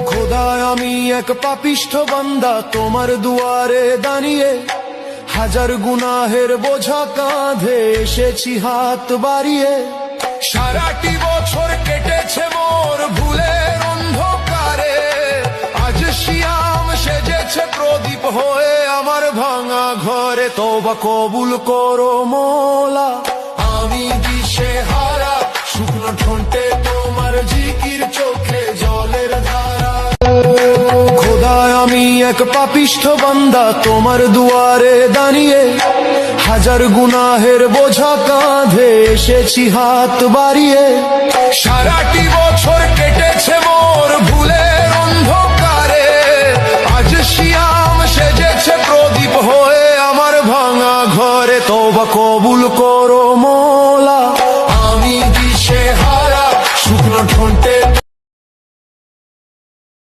খোদায় আমি এক পাপিষ্ঠ বান্দা তোমার দুয়ারে দাঁড়িয়ে, হাজার গুনাহের বোঝা কাঁধে এসেছি হাত বাড়িয়ে। সারাটি বছর কেটেছে মোর ভুলের অন্ধকারে, আজ শিয়াম সেজেছে প্রদীপ হয়ে আমার ভাঙা ঘরে। তওবা কবুল করো মোলা, আমি দিশেহারা, শুকনো ঠোঁটে তোমার জিকির, চোখে জলের ধারা। খোদায় আমি এক পাপিষ্ঠ বান্দা তোমার দুয়ারে দাঁড়িয়ে, হাজার গুনাহের বোঝা কাঁধে এসেছি হাত বাড়িয়ে। সারাটি বছর কেটেছে মোর